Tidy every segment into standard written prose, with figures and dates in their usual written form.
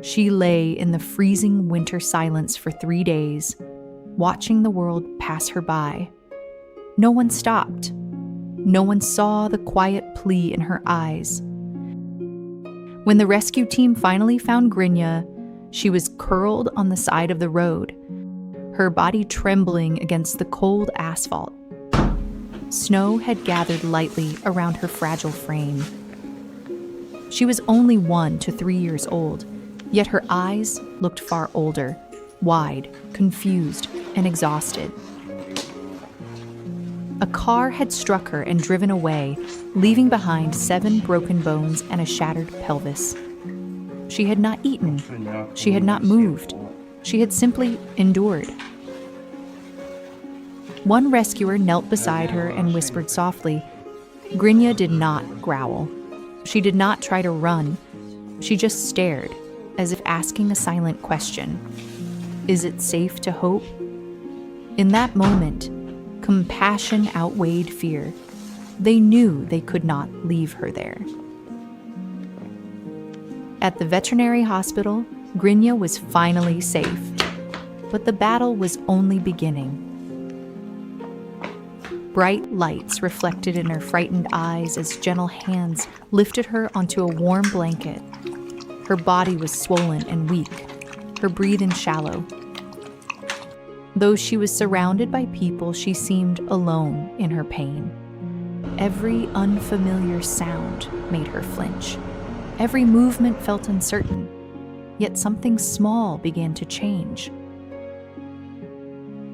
She lay in the freezing winter silence for 3 days, watching the world pass her by. No one stopped. No one saw the quiet plea in her eyes. When the rescue team finally found Grinya, she was curled on the side of the road, her body trembling against the cold asphalt. Snow had gathered lightly around her fragile frame. She was only 1 to 3 years old, yet her eyes looked far older, wide, confused, and exhausted. A car had struck her and driven away, leaving behind 7 broken bones and a shattered pelvis. She had not eaten. She had not moved. She had simply endured. One rescuer knelt beside her and whispered softly. Grinya did not growl. She did not try to run. She just stared, as if asking a silent question. Is it safe to hope? In that moment, compassion outweighed fear. They knew they could not leave her there. At the veterinary hospital, Grinya was finally safe. But the battle was only beginning. Bright lights reflected in her frightened eyes as gentle hands lifted her onto a warm blanket. Her body was swollen and weak, her breathing shallow. Though she was surrounded by people, she seemed alone in her pain. Every unfamiliar sound made her flinch. Every movement felt uncertain, yet something small began to change.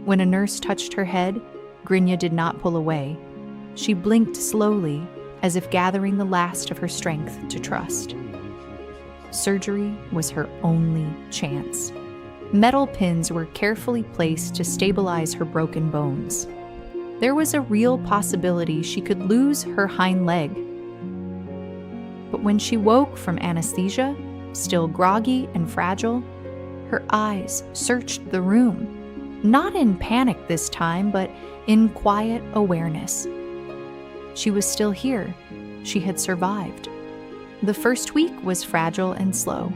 When a nurse touched her head, Grinya did not pull away. She blinked slowly, as if gathering the last of her strength to trust. Surgery was her only chance. Metal pins were carefully placed to stabilize her broken bones. There was a real possibility she could lose her hind leg. But when she woke from anesthesia, still groggy and fragile, her eyes searched the room. Not in panic this time, but in quiet awareness. She was still here. She had survived. The first week was fragile and slow.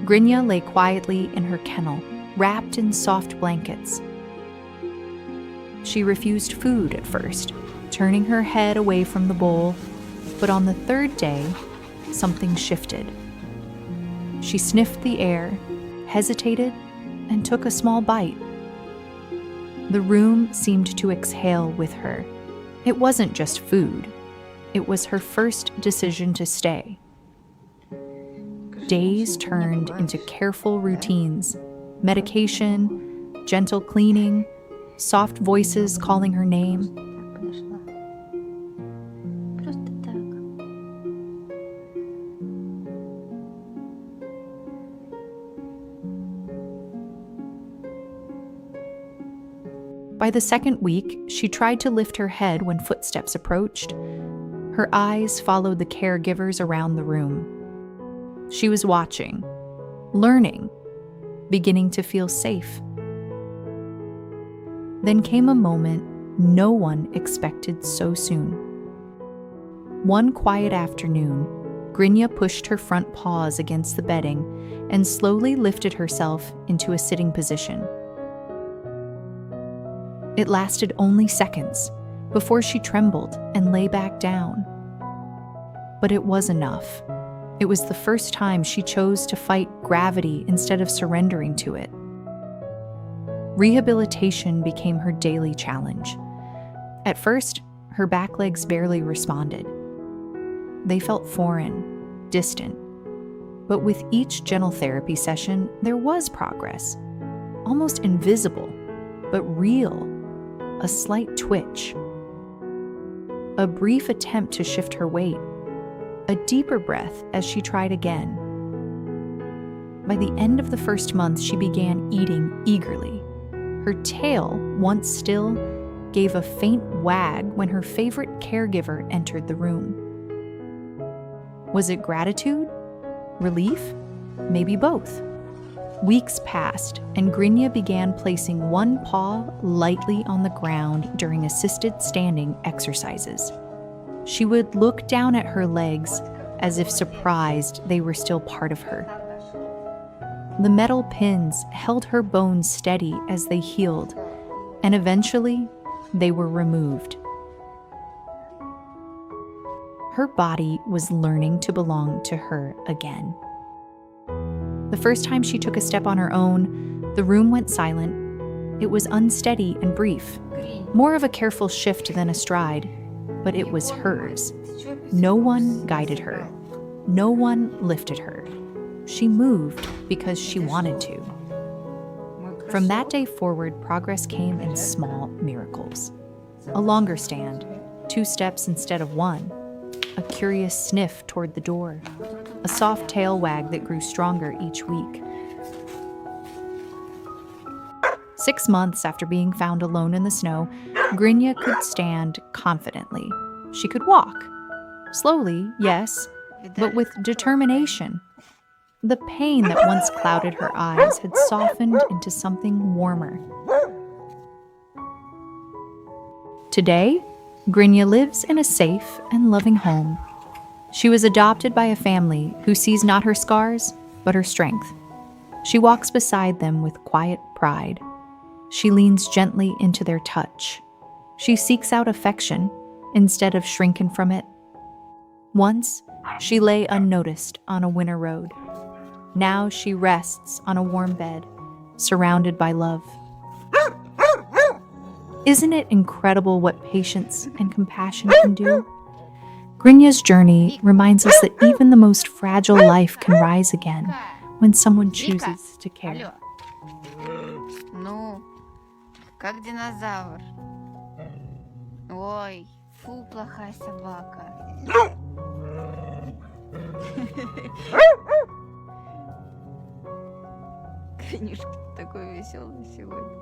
Grinya lay quietly in her kennel, wrapped in soft blankets. She refused food at first, turning her head away from the bowl, but on the 3rd day, something shifted. She sniffed the air, hesitated, and took a small bite. The room seemed to exhale with her. It wasn't just food. It was her first decision to stay. Days turned into careful routines, medication, gentle cleaning, soft voices calling her name. By the 2nd week, she tried to lift her head when footsteps approached. Her eyes followed the caregivers around the room. She was watching, learning, beginning to feel safe. Then came a moment no one expected so soon. One quiet afternoon, Grinya pushed her front paws against the bedding and slowly lifted herself into a sitting position. It lasted only seconds before she trembled and lay back down. But it was enough. It was the first time she chose to fight gravity instead of surrendering to it. Rehabilitation became her daily challenge. At first, her back legs barely responded. They felt foreign, distant. But with each gentle therapy session, there was progress. Almost invisible, but real. A slight twitch. A brief attempt to shift her weight. A deeper breath as she tried again. By the end of the 1st month, she began eating eagerly. Her tail, once still, gave a faint wag when her favorite caregiver entered the room. Was it gratitude? Relief? Maybe both. Weeks passed, and Grinya began placing one paw lightly on the ground during assisted standing exercises. She would look down at her legs as if surprised they were still part of her. The metal pins held her bones steady as they healed, and eventually they were removed. Her body was learning to belong to her again. The first time she took a step on her own, the room went silent. It was unsteady and brief, more of a careful shift than a stride, but it was hers. No one guided her. No one lifted her. She moved because she wanted to. From that day forward, progress came in small miracles. A longer stand, 2 steps instead of 1, a curious sniff toward the door, a soft tail wag that grew stronger each week. 6 months after being found alone in the snow, Grinya could stand confidently. She could walk. Slowly, yes, but with determination. The pain that once clouded her eyes had softened into something warmer. Today, Grinya lives in a safe and loving home. She was adopted by a family who sees not her scars, but her strength. She walks beside them with quiet pride. She leans gently into their touch. She seeks out affection instead of shrinking from it. Once, she lay unnoticed on a winter road. Now she rests on a warm bed, surrounded by love. Isn't it incredible what patience and compassion can do? Grinya's journey reminds us that even the most fragile life can rise again when someone chooses to care. Ну, как динозавр. Ой, фу, плохая собака. Гринюшка такой веселый сегодня.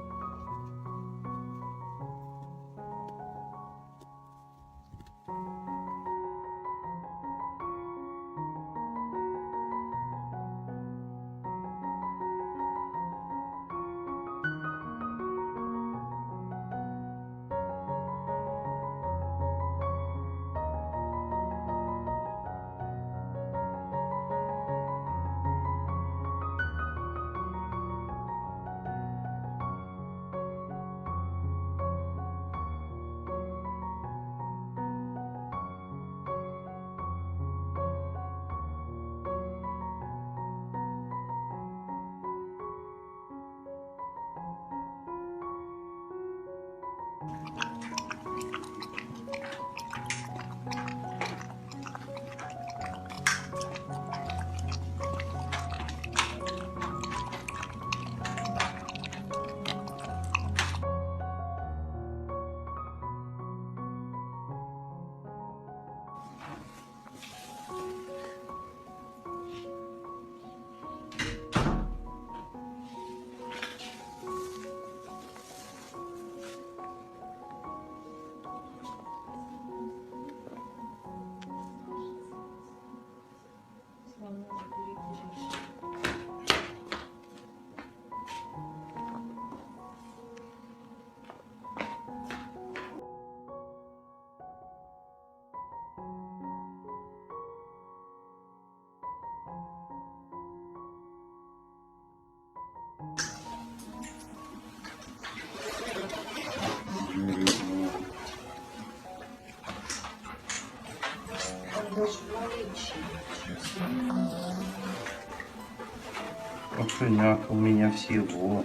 Кошеняк у меня всего.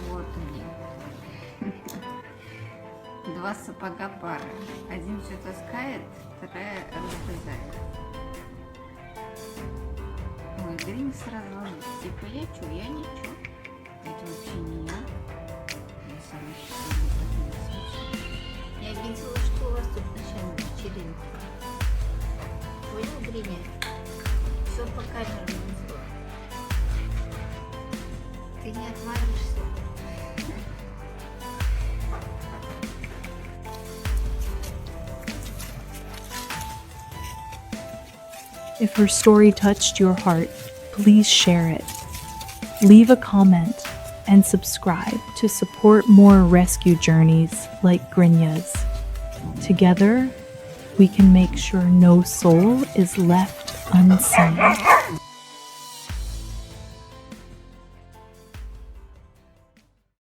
Вот они. 2 сапога пара. Один все таскает, вторая разгрызает. Ой, Грин сразу ложится. Типа я чё, я ничего. Это вообще не я. Я сама считаю, я видела, что у вас тут начальная вечеринка. Понял, Гриня? Все по камерам внизу. Ты не отвалишься. If her story touched your heart, please share it. Leave a comment and subscribe to support more rescue journeys like Grinya's. Together, we can make sure no soul is left unseen.